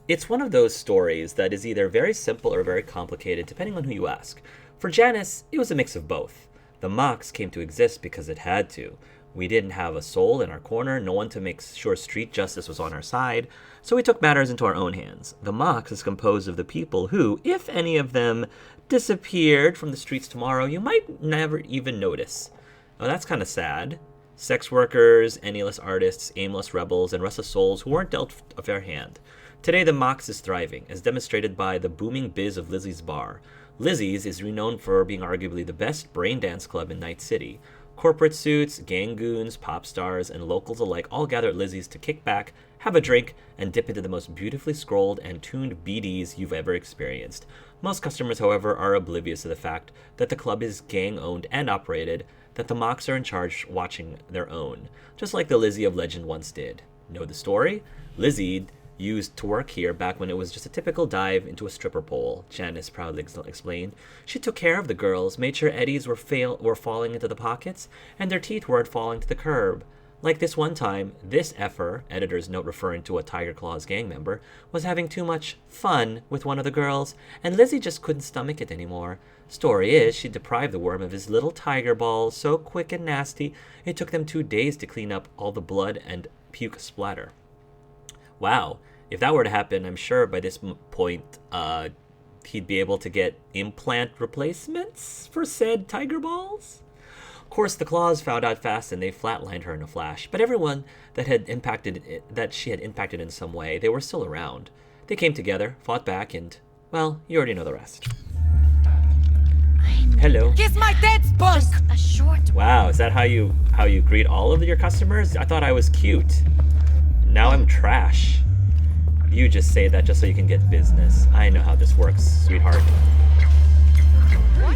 It's one of those stories that is either very simple or very complicated, depending on who you ask. For Janice, it was a mix of both. The Mox came to exist because it had to. We didn't have a soul in our corner, no one to make sure street justice was on our side, so we took matters into our own hands. The Mox is composed of the people who, if any of them disappeared from the streets tomorrow, you might never even notice. Now that's kind of sad. Sex workers, annyless artists, aimless rebels, and restless souls who weren't dealt a fair hand. Today, the Mox is thriving, as demonstrated by the booming biz of Lizzie's Bar. Lizzie's is renowned for being arguably the best brain dance club in Night City. Corporate suits, gang goons, pop stars, and locals alike all gather at Lizzie's to kick back, have a drink, and dip into the most beautifully scrolled and tuned BDs you've ever experienced. Most customers, however, are oblivious to the fact that the club is gang-owned and operated, that the Mox are in charge watching their own, just like the Lizzie of legend once did. Know the story? Lizzie used to work here back when it was just a typical dive into a stripper pole, Janice proudly explained. She took care of the girls, made sure eddies were falling into the pockets, and their teeth weren't falling to the curb. Like this one time, this effer, editor's note referring to a Tiger Claws gang member, was having too much fun with one of the girls, and Lizzie just couldn't stomach it anymore. Story is, she deprived the worm of his little tiger balls so quick and nasty, it took them 2 days to clean up all the blood and puke splatter. Wow, if that were to happen, I'm sure by this point, he'd be able to get implant replacements for said tiger balls? Of course, the Claws found out fast and they flatlined her in a flash, but everyone that she had impacted in some way, they were still around. They came together, fought back, and, well, you already know the rest. Hello. Kiss my dead spunk! Just a short. Wow, is that how you greet all of your customers? I thought I was cute. Now I'm trash. You just say that just so you can get business. I know how this works, sweetheart.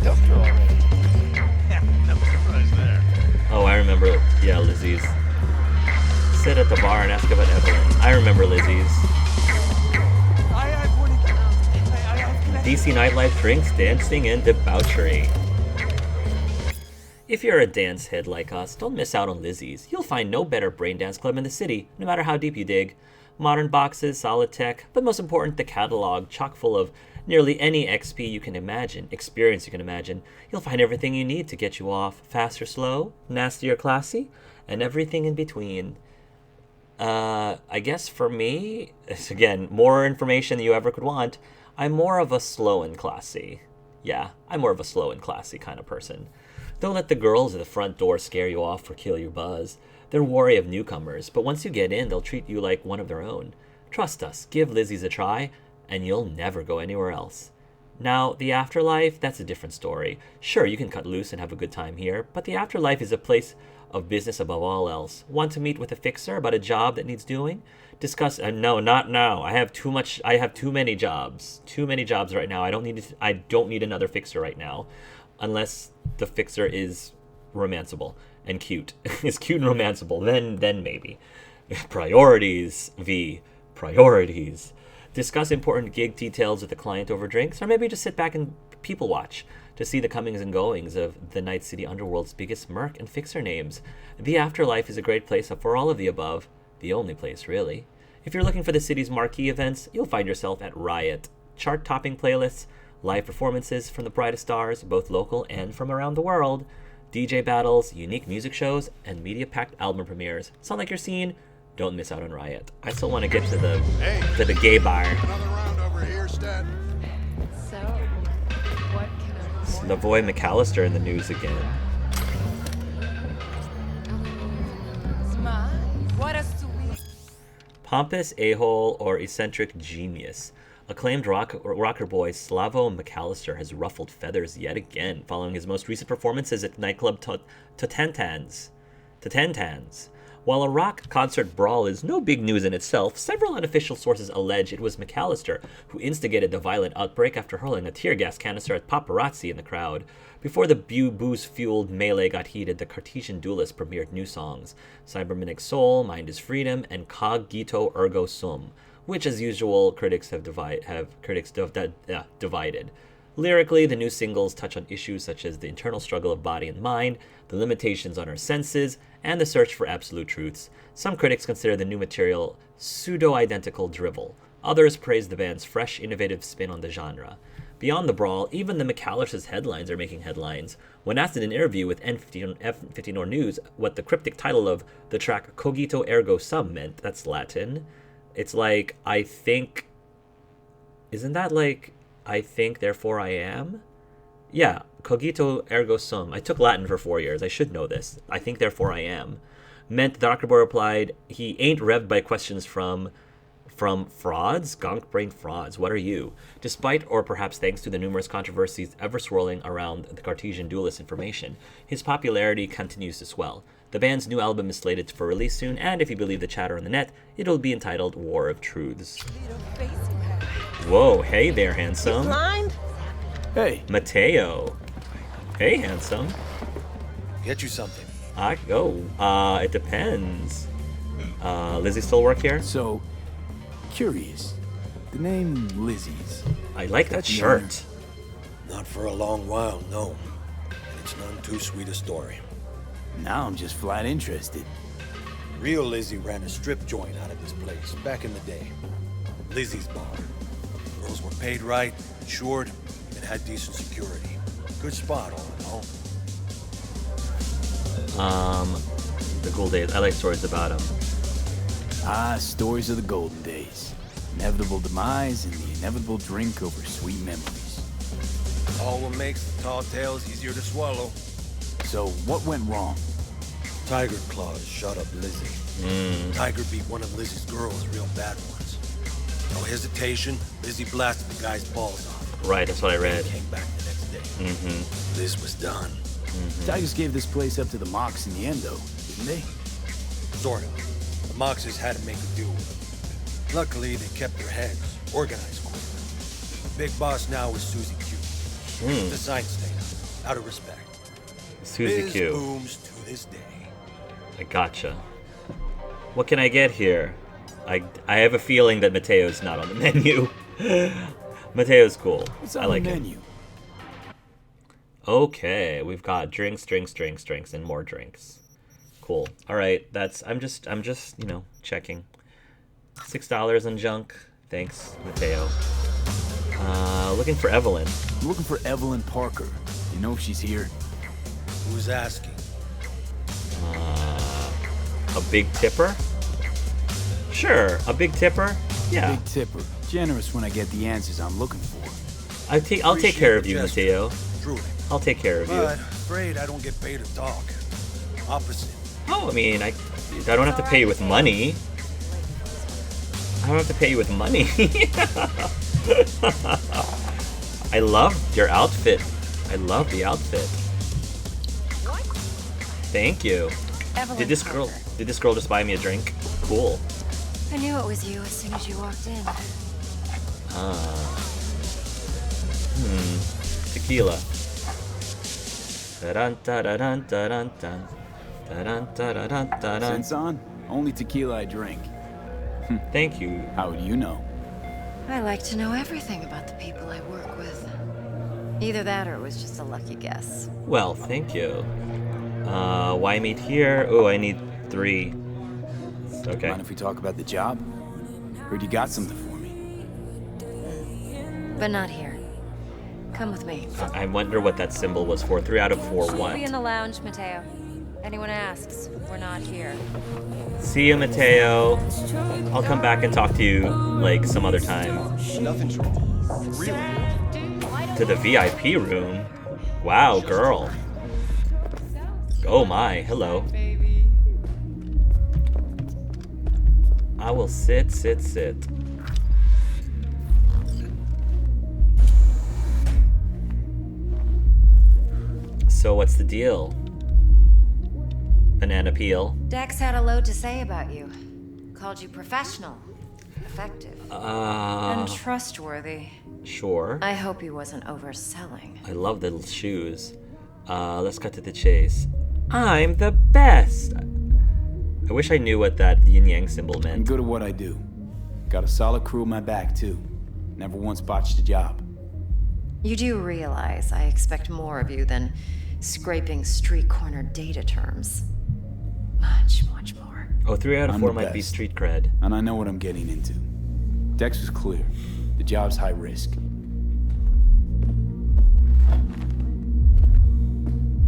Dumped her already. No surprise there. Oh, I remember. Yeah, Lizzie's. Sit at the bar and ask about Evelyn. I remember Lizzie's. DC nightlife, drinks, dancing, and debauchery. If you're a dance head like us, don't miss out on Lizzie's. You'll find no better brain dance club in the city, no matter how deep you dig. Modern boxes, solid tech, but most important, the catalog, chock full of nearly any XP you can imagine, experience you can imagine. You'll find everything you need to get you off, fast or slow, nasty or classy, and everything in between. I guess for me, it's again, more information than you ever could want. I'm more of a slow and classy. Yeah, I'm more of a slow and classy kind of person. Don't let the girls at the front door scare you off or kill your buzz. They're wary of newcomers, but once you get in, they'll treat you like one of their own. Trust us, give Lizzie's a try, and you'll never go anywhere else. Now, the afterlife, that's a different story. Sure, you can cut loose and have a good time here, but the afterlife is a place of business above all else. Want to meet with a fixer about a job that needs doing? Discuss, no, not now. I have too many jobs. Too many jobs right now. I don't need another fixer right now. Unless the fixer is romanceable and cute. Is cute and romanceable, then maybe. Priorities, V. Priorities. Discuss important gig details with the client over drinks, or maybe just sit back and people watch to see the comings and goings of the Night City underworld's biggest merc and fixer names. The afterlife is a great place for all of the above. The only place, really. If you're looking for the city's marquee events, you'll find yourself at Riot. Chart-topping playlists, live performances from the brightest stars, both local and from around the world, DJ battles, unique music shows, and media-packed album premieres. Sound like you're seen? Don't miss out on Riot. I still want to get to the gay bar. Another round over here, Stan. So, what can I... Lavoy McAllister in the news again. Smile. What a sweet... Pompous a-hole or eccentric genius. Acclaimed rocker boy Slavo McAllister has ruffled feathers yet again following his most recent performances at nightclub Totantans. While a rock concert brawl is no big news in itself, several unofficial sources allege it was McAllister who instigated the violent outbreak after hurling a tear gas canister at paparazzi in the crowd. Before the booze-fueled melee got heated, the Cartesian Duelist premiered new songs, Cyberpunk Soul, Mind is Freedom, and Cogito Ergo Sum, which, as usual, critics have divided. Lyrically, the new singles touch on issues such as the internal struggle of body and mind, the limitations on our senses, and the search for absolute truths. Some critics consider the new material pseudo-identical drivel. Others praised the band's fresh, innovative spin on the genre. Beyond the brawl, even the McAllister's headlines are making headlines. When asked in an interview with F15 or News what the cryptic title of the track Cogito Ergo Sum meant, that's Latin, it's like, I think... Isn't that like, I think, therefore I am? Yeah, Cogito Ergo Sum. I took Latin for 4 years. I should know this. I think, therefore I am. Meant the Dr. Boy replied, he ain't revved by questions from frauds? Gonk-brained frauds. What are you? Despite, or perhaps thanks to the numerous controversies ever swirling around the Cartesian duelist information, his popularity continues to swell. The band's new album is slated for release soon, and if you believe the chatter on the net, it'll be entitled War of Truths. Whoa, hey there, handsome. Blind? Hey. Mateo. Hey, handsome. Get you something. It depends. Lizzie still work here? So, curious. The name Lizzie's. I like that shirt. Not for a long while, no. And it's none too sweet a story. Now I'm just flat interested. Real Lizzie ran a strip joint out of this place back in the day. Lizzie's bar. Girls were paid right, insured, and had decent security. Good spot, all in all. The cool days. I like stories about them. Ah, stories of the golden days. Inevitable demise and the inevitable drink over sweet memories. All what makes the tall tales easier to swallow. So, what went wrong? Tiger Claws shot up Lizzie. Tiger beat one of Lizzie's girls real bad once. No hesitation, Lizzie blasted the guy's balls off. Right, that's what I read. Came back the next day. Liz was done. Tigers gave this place up to the Mox in the end, though, didn't they? Sort of. The Moxes had to make a deal with them. Luckily, they kept their heads, organized quick. Big boss now is Susie Q. The sign stayed out of respect. Susie Biz Q. booms to this day. I gotcha. What can I get here? I have a feeling that Mateo's not on the menu. Mateo's cool. What's I on like the it. menu? Okay, we've got drinks, and more drinks. Cool. All right, I'm just, checking. $6 on junk. Thanks, Mateo. Looking for Evelyn. I'm looking for Evelyn Parker. You know if she's here? Who's asking? A big tipper? Sure, a big tipper. Yeah, Big tipper. Generous when I get the answers I'm looking for. I'll take care of you, Appreciate the Mateo. Truly. I'll take care of you. But afraid I don't get paid to talk. Opposite. Oh, I mean, I don't have to pay you with money. I don't have to pay you with money. I love your outfit. I love the outfit. Thank you. Evelyn Did this girl just buy me a drink? Cool. I knew it was you as soon as you walked in. Tequila. Da-dun-da-da-dun-da-dun-dun. Da-dun-da-da-dun-da-dun. Sense on? Only tequila I drink. Thank you. How do you know? I like to know everything about the people I work with. Either that or it was just a lucky guess. Well, thank you. Why meet here? Oh, I need 3. Okay. Mind if we talk about the job? Heard you got something for me. But not here. Come with me. I wonder what that symbol was for. 3 out of 4 We'll be in what? the lounge, Mateo. Anyone asks, we're not here. See you, Mateo. I'll come back and talk to you, like, some other time. Nothing's wrong. Really. To the VIP room? Wow, girl. Oh my, hello. I will sit. So what's the deal? Banana peel. Dex had a load to say about you. Called you professional, effective, and trustworthy. Sure. I hope he wasn't overselling. I love the shoes. Let's cut to the chase. I'm the best! I wish I knew what that yin-yang symbol I'm meant. good at what I do. Got a solid crew on my back, too. Never once botched a job. You do realize I expect more of you than scraping street corner data terms. Much more. Oh, 3 out of I'm 4 the might be best. street cred. And I know what I'm getting into. Dex was clear. The job's high risk.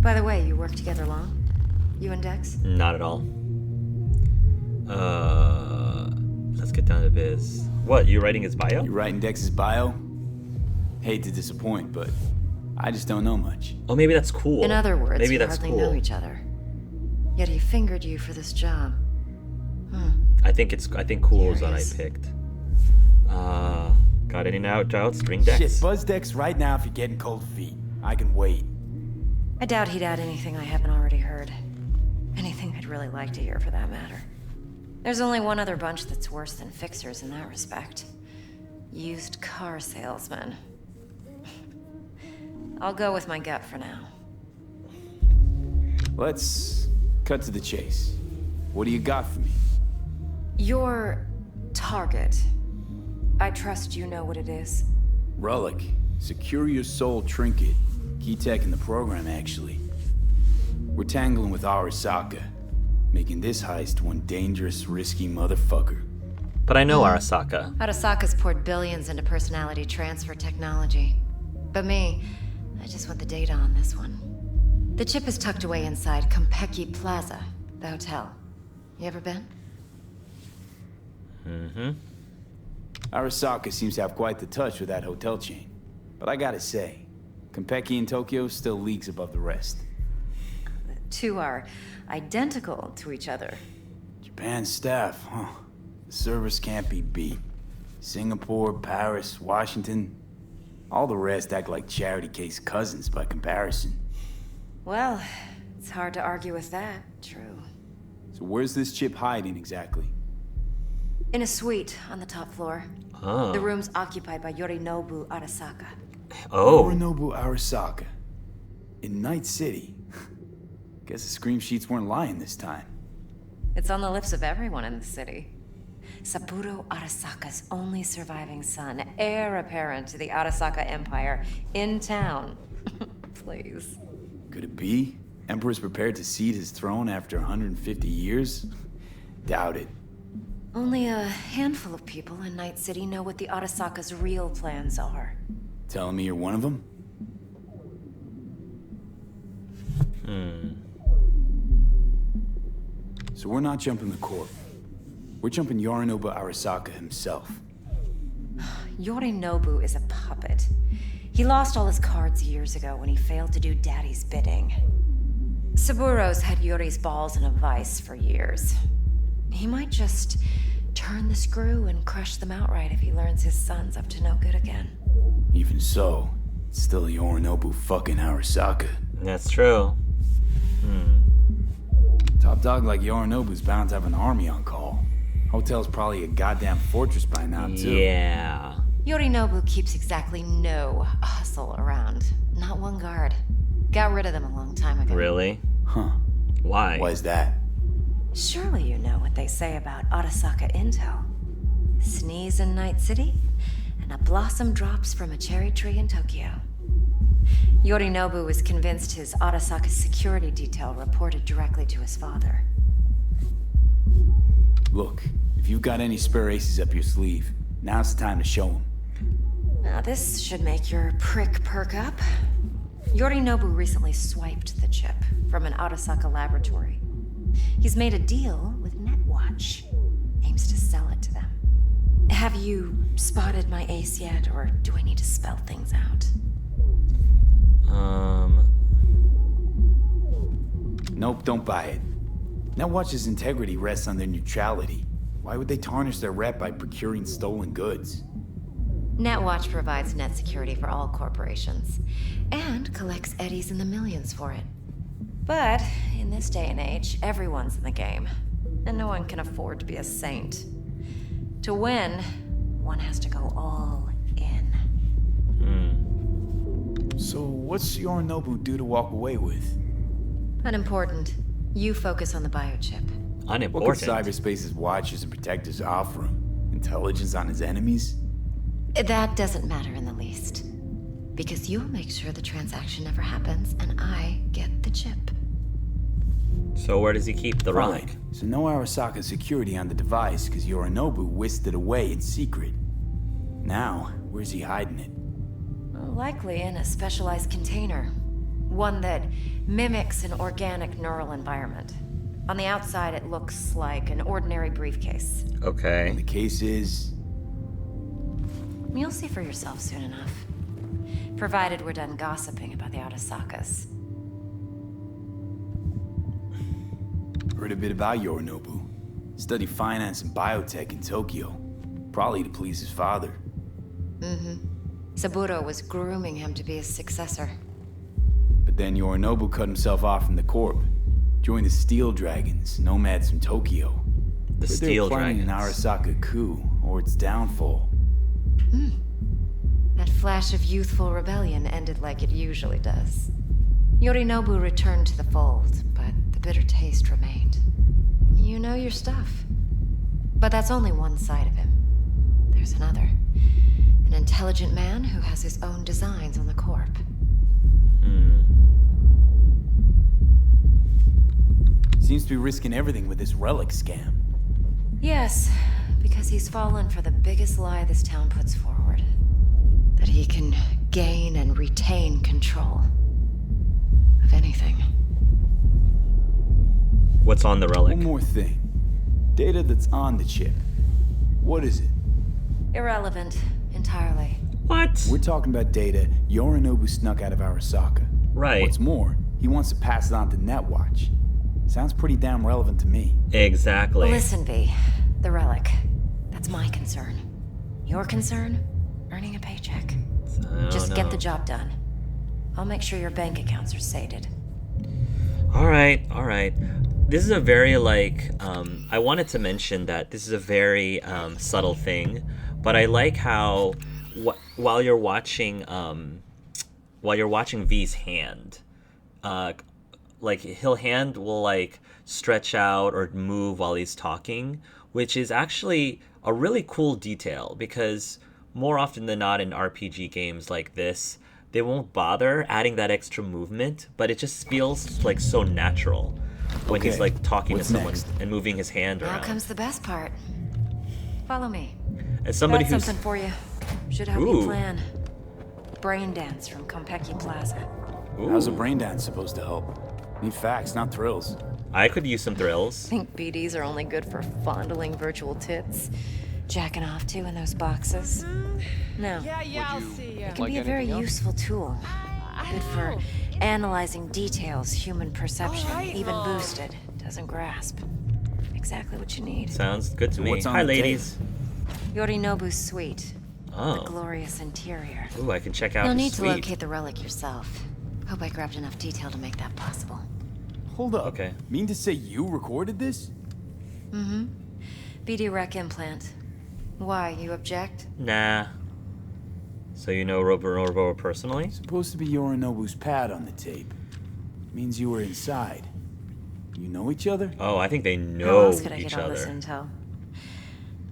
By the way, you work together long? You and Dex? Not at all. Let's get down to biz. What, you writing his bio? You writing Dex's bio? Hate to disappoint, but I just don't know much. Oh, maybe that's cool. In other words, maybe you that's hardly cool. know each other. Yet he fingered you for this job. I think cool is what I Curious. picked. Got any doubts? Ring Dex. Shit, buzz Dex right now if you're getting cold feet. I can wait. I doubt he'd add anything I haven't already heard. Anything I'd really like to hear, for that matter. There's only one other bunch that's worse than fixers in that respect. Used car salesmen. I'll go with my gut for now. Let's cut to the chase. What do you got for me? Your target. I trust you know what it is. Relic. Secure your soul trinket. Key tech in the program, actually. We're tangling with Arasaka, making this heist one dangerous, risky motherfucker. But I know Arasaka. Arasaka's poured billions into personality transfer technology. But me, I just want the data on this one. The chip is tucked away inside Konpeki Plaza, the hotel. You ever been? Arasaka seems to have quite the touch with that hotel chain. But I gotta say, Konpeki in Tokyo still leagues above the rest. The two are identical to each other. Japan staff, huh? The service can't be beat. Singapore, Paris, Washington. All the rest act like charity case cousins by comparison. Well, it's hard to argue with that. True. So where's this chip hiding exactly? In a suite on the top floor. Oh. The room's occupied by Yorinobu Arasaka. Oh. Yorinobu Arasaka. In Night City. Guess the scream sheets weren't lying this time. It's on the lips of everyone in the city. Saburo Arasaka's only surviving son, heir apparent to the Arasaka Empire, in town. Please. Could it be? Emperor's prepared to cede his throne after 150 years? Doubt it. Only a handful of people in Night City know what the Arasaka's real plans are. Telling me you're one of them? So we're not jumping the court. We're jumping Yorinobu Arasaka himself. Yorinobu is a puppet. He lost all his cards years ago when he failed to do Daddy's bidding. Saburo's had Yuri's balls in a vice for years. He might just turn the screw and crush them outright if he learns his son's up to no good again. Even so, it's still Yorinobu fucking Arasaka. That's true. Top dog like Yorinobu's bound to have an army on call. Hotel's probably a goddamn fortress by now, too. Yeah. Yorinobu keeps exactly no hustle around. Not one guard. Got rid of them a long time ago. Really? Huh. Why? Why's that? Surely you know what they say about Arasaka intel. Sneeze in Night City, and a blossom drops from a cherry tree in Tokyo. Yorinobu was convinced his Arasaka security detail reported directly to his father. Look, if you've got any spare aces up your sleeve, now's the time to show them. Now this should make your prick perk up. Yorinobu recently swiped the chip from an Arasaka laboratory. He's made a deal with Netwatch. Aims to sell it to them. Have you spotted my ace yet, or do I need to spell things out? Nope, don't buy it. Netwatch's integrity rests on their neutrality. Why would they tarnish their rep by procuring stolen goods? Netwatch provides net security for all corporations, and collects eddies in the millions for it. But in this day and age, everyone's in the game, and no one can afford to be a saint. To win, one has to go all in. So what's Yorinobu due to walk away with? Unimportant. You focus on the biochip. What could Unimportant. cyberspace's watchers and protectors offer him? Intelligence on his enemies? That doesn't matter in the least. Because you'll make sure the transaction never happens, and I get the chip. So where does he keep the relic? Fine. So no Arasaka security on the device because Yorinobu whisked it away in secret. Now, where's he hiding it? Likely in a specialized container. One that mimics an organic neural environment. On the outside, it looks like an ordinary briefcase. Okay. And the case is... You'll see for yourself soon enough. Provided we're done gossiping about the Arasakas. Heard a bit about Yorinobu. Studied finance and biotech in Tokyo. Probably to please his father. Saburo was grooming him to be his successor. But then Yorinobu cut himself off from the Corp. Joined the Steel Dragons, nomads from Tokyo. The But they were Steel planning Dragons. an Arasaka coup, or its downfall. That flash of youthful rebellion ended like it usually does. Yorinobu returned to the fold, but the bitter taste remained. You know your stuff. But that's only one side of him. There's another. An intelligent man who has his own designs on the Corp. Seems to be risking everything with this relic scam. Yes, because he's fallen for the biggest lie this town puts forward. That he can gain and retain control of anything. What's on the relic? One more thing. Data that's on the chip. What is it? Irrelevant, entirely. What? We're talking about data Yorinobu snuck out of Arasaka. Right. What's more, he wants to pass it on to Netwatch. Sounds pretty damn relevant to me. Exactly. Listen, V. The relic. That's my concern. Your concern? Earning a paycheck. Just get the job done. I'll make sure your bank accounts are sated. All right. This is a very, I wanted to mention that this is a very subtle thing, but I like how while you're watching V's hand, his hand will stretch out or move while he's talking, which is actually a really cool detail because more often than not in RPG games like this, they won't bother adding that extra movement, but it just feels like so natural when he's talking What's to someone next? and moving his hand Now around. comes the best part. Follow me. As somebody Got who's something for you. Should help Ooh. you plan. Brain dance from Konpeki Plaza. How's a brain dance supposed to help? Need facts, not thrills. I could use some thrills. Think BDs are only good for fondling virtual tits? Jacking off to in those boxes? No. Yeah, I'll see ya. It can be a very useful tool. Good for analyzing details human perception, even boosted, doesn't grasp. Exactly what you need. Sounds good to me. What's on Hi, the ladies. Yorinobu's suite. The Oh. glorious interior. Ooh, I can check out You'll the need to suite. locate the relic yourself. Hope I grabbed enough detail to make that possible. Hold up. Okay. Mean to say you recorded this? BD rec implant. Why, you object? Nah. So you know Robo personally? Supposed to be Yorinobu's pad on the tape. Means you were inside. You know each other? Oh, I think they How know else could I each get all this other. intel?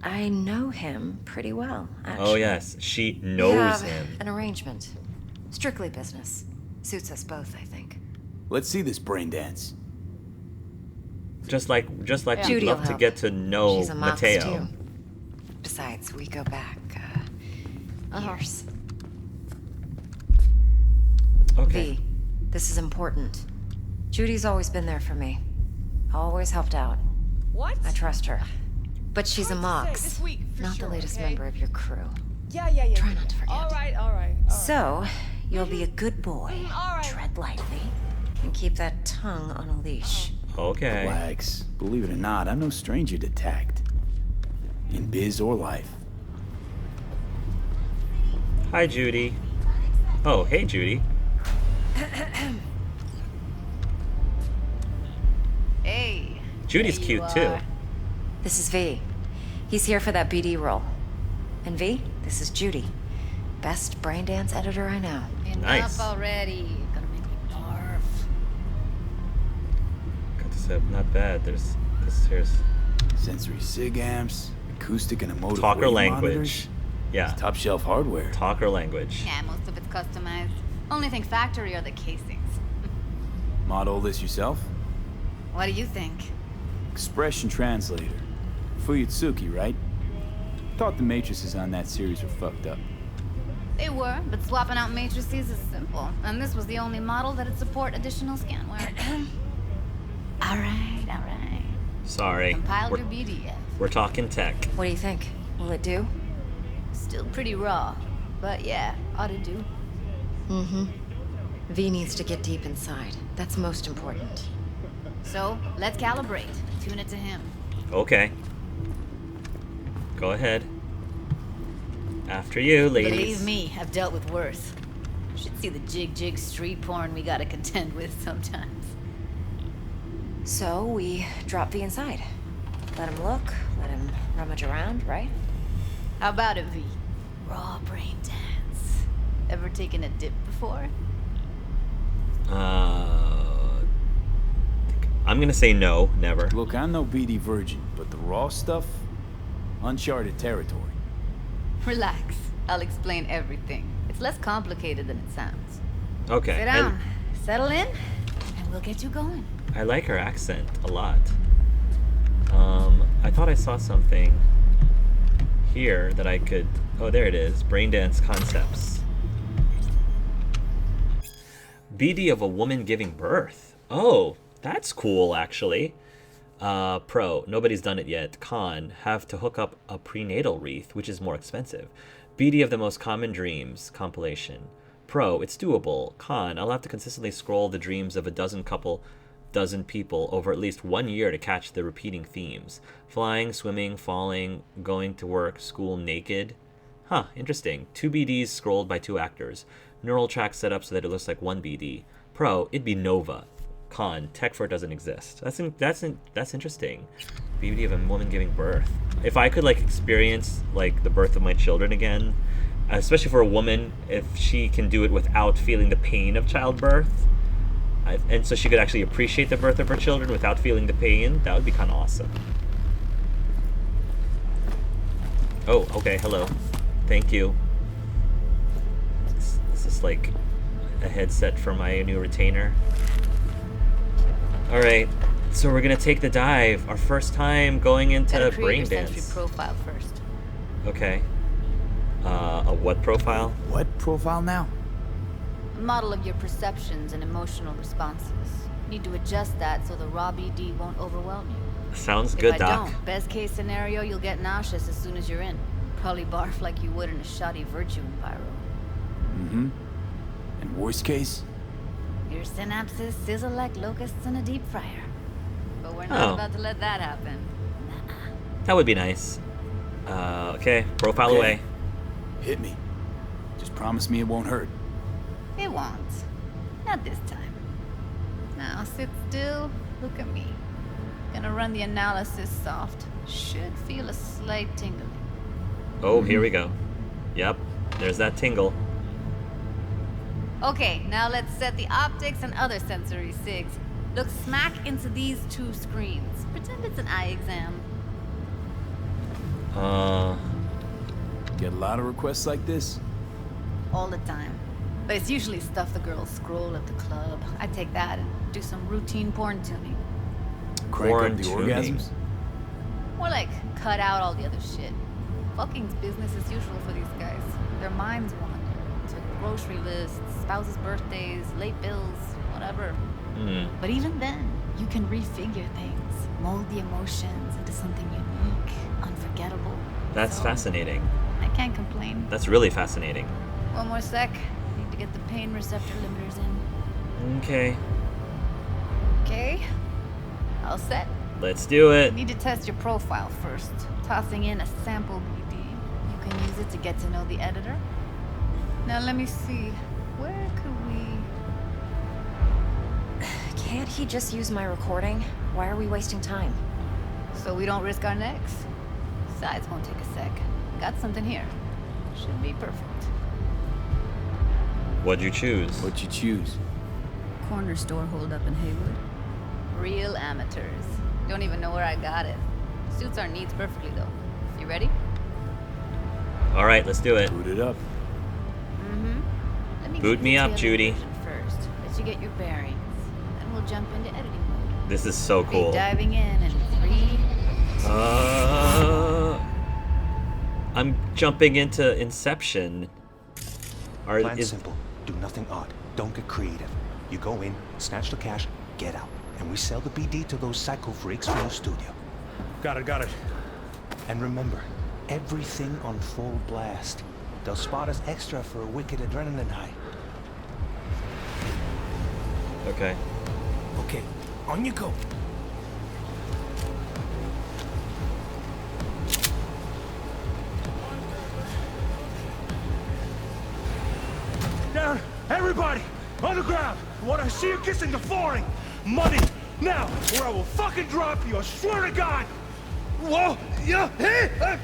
I know him pretty well, actually. Oh yes, she We knows have him. an arrangement. Strictly business. Suits us both, I think. Let's see this brain dance. Just like we'd Judy love will to help. get to know She's a Mox, Mateo. too. Besides, we go back, years. Okay. V, this is important. Judy's always been there for me. Always helped out. What? I trust her. But she's a Hard to say Mox, this week, for not sure, the latest okay? member of your crew. Yeah. Try not to forget. All right. So, you'll be a good boy. all right. Tread lightly. And keep that tongue on a leash. Okay. Relax. Believe it or not, I'm no stranger to tact. In biz or life. Hi, Judy. Oh, hey, Judy. Hey. Judy's there you cute too. are. This is V. He's here for that BD role. And V, this is Judy. Best brain dance editor I know. Nice. Enough already. Gonna make me barf. Got this up. Not bad. Here's Sensory sig amps, acoustic and emotive talker wave language. monitors. Yeah. It's top shelf hardware. Talker language. Yeah, most of it's customized. Only thing factory are the casings. Model this yourself? What do you think? Expression translator. Fuyutsuki, right? Thought the matrices on that series were fucked up. They were, but swapping out matrices is simple. And this was the only model that'd support additional scanware. Alright. Sorry. Compiled your BDF. We're talking tech. What do you think? Will it do? Still pretty raw. But yeah, ought to do. Mm-hmm. V needs to get deep inside. That's most important. So, let's calibrate. Tune it to him. Okay. Go ahead. After you, ladies. Believe me, I've dealt with worse. Should see the jig street porn we gotta contend with sometimes. So we drop V inside. Let him look, let him rummage around, right? How about it, V? Raw brain dance. Ever taken a dip before? I'm gonna say no, never. Look, I'm no BD virgin, but the raw stuff, uncharted territory. Relax. I'll explain everything. It's less complicated than it sounds. Okay. Sit down, settle in, and we'll get you going. I like her accent a lot. I thought I saw something here that I could... Oh, there it is. Braindance concepts. BD of a woman giving birth. Oh, that's cool, actually. Pro, nobody's done it yet. Con, have to hook up a prenatal wreath, which is more expensive. BD of the most common dreams, compilation. Pro, it's doable. Con, I'll have to consistently scroll the dreams of a dozen people over at least 1 year to catch the repeating themes. Flying, swimming, falling, going to work, school, naked. Huh, interesting. 2 BDs scrolled by 2 actors. Neural tracks set up so that it looks like 1 BD. Pro, it'd be Nova. Con, tech for it doesn't exist. That's interesting. BD of a woman giving birth. If I could like experience like the birth of my children again, especially for a woman, if she can do it without feeling the pain of childbirth, and so she could actually appreciate the birth of her children without feeling the pain, that would be kind of awesome. Oh, okay, hello. Thank you. Is this like a headset for my new retainer? Alright, so we're gonna take the dive. Our first time going into brain dance. Sentry profile first. Okay. A what profile? What profile now? A model of your perceptions and emotional responses. Need to adjust that so the raw BD won't overwhelm you. Sounds good, if I Doc. don't, best case scenario, you'll get nauseous as soon as you're in. Probably barf like you would in a shoddy virtue enviro. Mm-hmm. And worst case? Your synapses sizzle like locusts in a deep fryer. But we're not about to let that happen. Nuh-uh. That would be nice. Okay, profile Okay. away. Hit me. Just promise me it won't hurt. It won't. Not this time. Now sit still, look at me. Gonna run the analysis soft. Should feel a slight tingling. Oh, here we go. Yep, there's that tingle. Okay, now let's set the optics and other sensory sigs. Look smack into these 2 screens. Pretend it's an eye exam. Get a lot of requests like this? All the time. But it's usually stuff the girls scroll at the club. I take that and do some routine porn tuning. Crank Porn up the tuning. orgasms? More like cut out all the other shit. Fucking's business as usual for these guys. Their minds wander to grocery lists, spouses' birthdays, late bills, whatever. But even then, you can refigure things, mold the emotions into something unique, unforgettable. That's So, fascinating. I can't complain. That's really fascinating. One more sec. Need to get the pain receptor limiters in. Okay, Okay. All set. let's do it. Need to test your profile first. Tossing in a sample BD. You can use it to get to know the editor. Now let me see. Where could we... Can't he just use my recording? Why are we wasting time? So we don't risk our necks? Besides, won't take a sec. Got something here. Should be perfect. What'd you choose? What'd you choose? Corner store hold up in Haywood. Real amateurs. Don't even know where I got it. Suits our needs perfectly though. You ready? Alright, let's do it. Boot it up. Let me Boot give me you the up, tail Judy. version first. Let you get your bearings. Then we'll jump into editing mode. This is so cool. Be diving in 3, I'm jumping into Inception. Plan simple. Do nothing odd. Don't get creative. You go in, snatch the cash, get out. And we sell the BD to those psycho freaks from the studio. Got it. And remember, everything on full blast. They'll spot us extra for a wicked adrenaline high. Okay. Okay, on you go. Down, everybody, on the ground. I want to see you kissing the flooring. Money, now, or I will fucking drop you, I swear to God. Whoa, yeah, hey,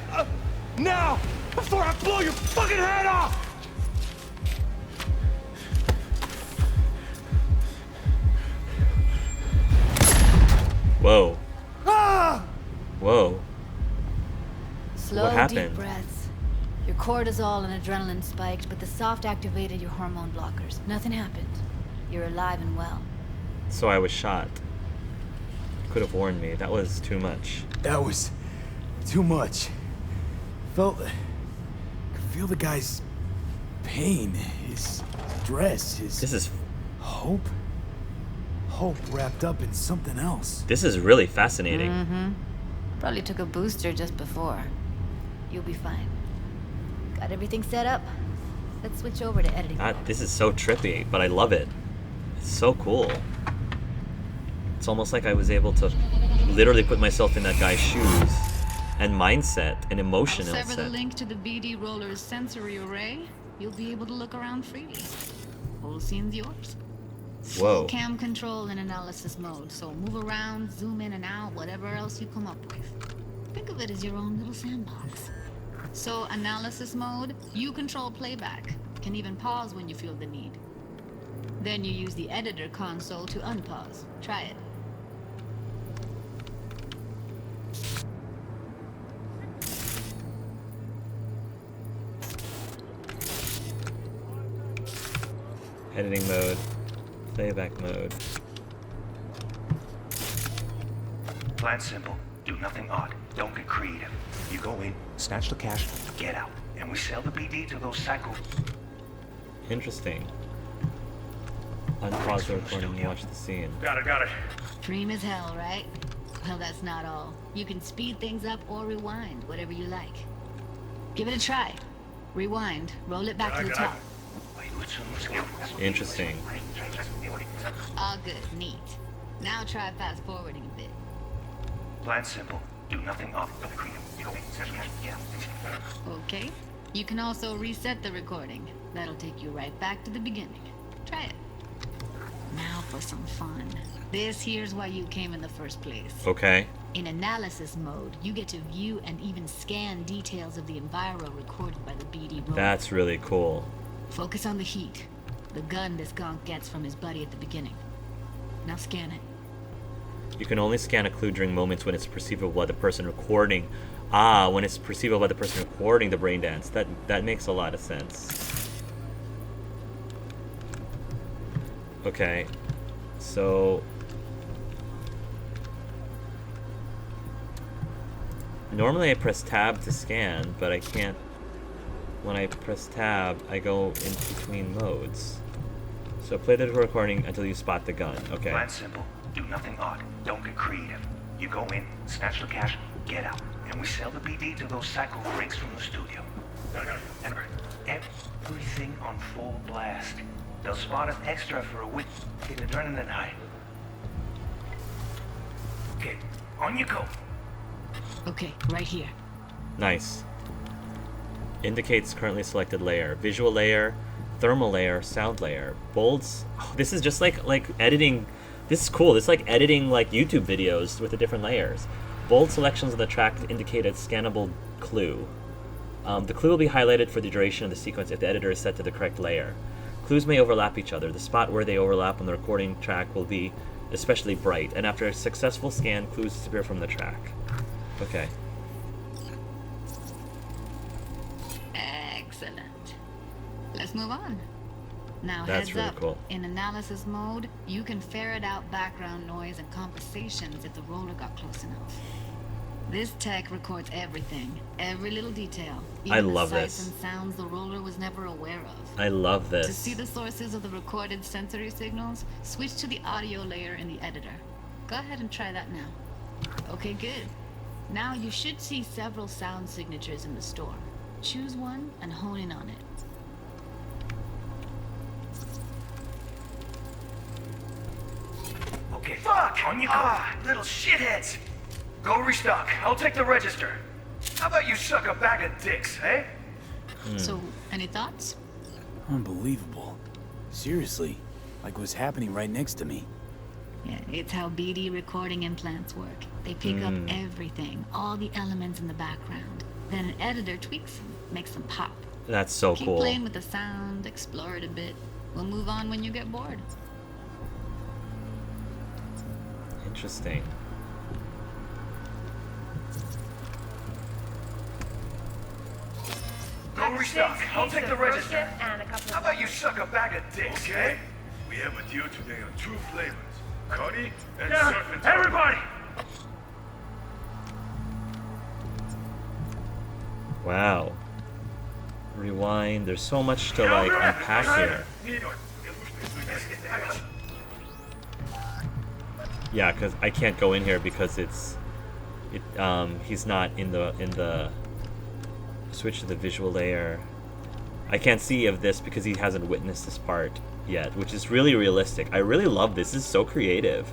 now, before I blow your fucking head off. Whoa. Ah! Whoa. Slow, What happened? deep breaths. Your cortisol and adrenaline spiked, but the soft activated your hormone blockers. Nothing happened. You're alive and well. So I was shot. Could have warned me. That was too much. That was too much. Could feel the guy's pain, his stress, his This is hope. Hope wrapped up in something else. really fascinating. Probably took a booster just before. You'll be fine. Got everything set up? Let's switch over to editing. This is so trippy, but I love it. It's so cool. It's almost like I was able to literally put myself in that guy's shoes and mindset and emotional Sever the set. link to the BD Roller's sensory array. You'll be able to look around freely. Whole scene's yours. Whoa. Full cam control in analysis mode, so move around, zoom in and out, whatever else you come up with. Think of it as your own little sandbox. So analysis mode, you control playback. Can even pause when you feel the need. Then you use the editor console to unpause. Try it. Editing mode. Playback mode. Plan simple. Do nothing odd. Don't get creative. You go in, snatch the cash, get out. And we sell the BD to those psycho... Interesting. Unpause the recording and watch the scene. Got it. Dream as hell, right? Well, that's not all. You can speed things up or rewind, whatever you like. Give it a try. Rewind. Roll it back to the top. Interesting. All good. Neat. Now try fast forwarding a bit. Plan simple. Do nothing odd. Don't get creative. You go in, snatch the cash, get out. Okay. You can also reset the recording. That'll take you right back to the beginning. Try it. Now for some fun. This here's why you came in the first place. Okay. In analysis mode, you get to view and even scan details of the enviro recorded by the BD roller. That's really cool. Focus on the heat. The gun this gonk gets from his buddy at the beginning. Now scan it. You can only scan a clue during moments when it's perceivable by the person recording. Ah, when it's perceivable by the person recording the brain dance. That makes a lot of sense. Okay. So normally I press tab to scan, but I can't. When I press tab, I go in between modes. So play the recording until you spot the gun. Okay. Plan simple. Do nothing odd. Don't get creative. You go in, snatch the cash, get out. And we sell the BD to those psycho freaks from the studio. And everything on full blast. They'll spot us extra for a wicked adrenaline high. Okay, on you go. Okay, right here. Nice. Indicates currently selected layer. Visual layer, thermal layer, sound layer. Bolds. Oh, this is just like editing. This is cool. This is like editing like YouTube videos with the different layers. Bold selections of the track indicate a scannable clue. The clue will be highlighted for the duration of the sequence if the editor is set to the correct layer. Clues may overlap each other. The spot where they overlap on the recording track will be especially bright, and after a successful scan, clues disappear from the track. Okay. Excellent. Let's move on. Now That's heads really up. cool. In analysis mode, you can ferret out background noise and compensations if the roller got close enough. This tech records everything, every little detail. I Even love the sights this. and sounds the roller was never aware of. I love To this. see the sources of the recorded sensory signals, switch to the audio layer in the editor. Go ahead and try that now. Okay, good. Now you should see several sound signatures in the store. Choose one and hone in on it. Okay, fuck! On you go. Little shitheads! Go restock. I'll take the register. How about you suck a bag of dicks, eh? So, any thoughts? Unbelievable. Seriously, like what's happening right next to me. Yeah, it's how BD recording implants work. They pick up everything, all the elements in the background. Then an editor tweaks them, makes them pop. That's so Keep cool. playing with the sound, explore it a bit. We'll move on when you get bored. Interesting. Go restock. I'll take the register. How about you suck a bag of dicks, eh? We have a deal today on 2 flavors. Cuddy and surf and turf. Everybody! Wow. Rewind. There's so much to like unpack here. Yeah, because I can't go in here because he's not in the switch to the visual layer. I can't see of this because he hasn't witnessed this part yet, which is really realistic. I really love this. This is so creative.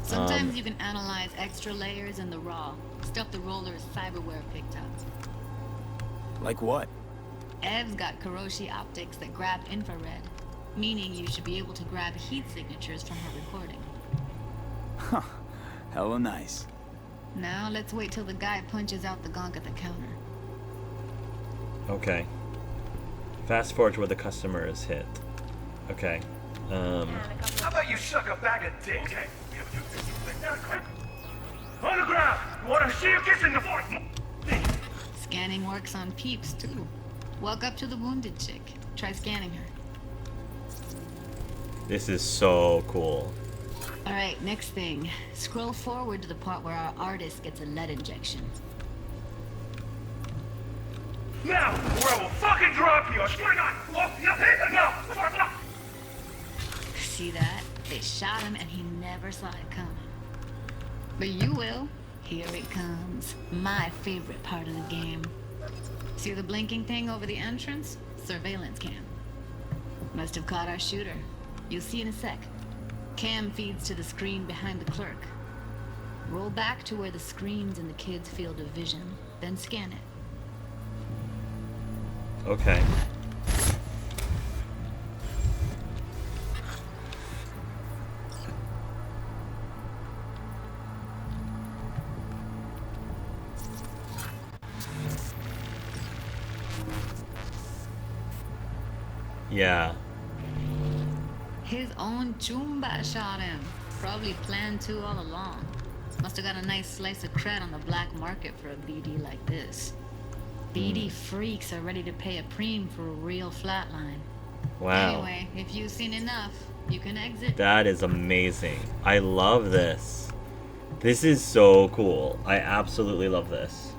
Sometimes you can analyze extra layers in the raw, stuff the roller's cyberware picked up. Like what? Ev's got Kiroshi optics that grab infrared, meaning you should be able to grab heat signatures from her recording. Huh. Hella nice. Now let's wait till the guy punches out the gong at the counter. Okay. Fast forward to where the customer is hit. Okay. How about you suck a bag of dicks? Okay. On the ground! You wanna see you kissing the fourth? Scanning works on peeps, too. Walk up to the wounded chick. Try scanning her. This is so cool. Alright, next thing. Scroll forward to the part where our artist gets a lead injection. Now, or I will fucking drop you! I swear to God! No! See that? They shot him and he never saw it coming. But you will. Here it comes. My favorite part of the game. See the blinking thing over the entrance? Surveillance cam. Must have caught our shooter. You'll see in a sec. Cam feeds to the screen behind the clerk. Roll back to where the screen's in the kid's field of vision, then scan it. Okay. Yeah. His own Chumba shot him. Probably planned to all along. Must have got a nice slice of cred on the black market for a BD like this. BD freaks are ready to pay a preem for a real flatline. Wow. Anyway, if you've seen enough, you can exit. That is amazing. I love this. This is so cool. I absolutely love this.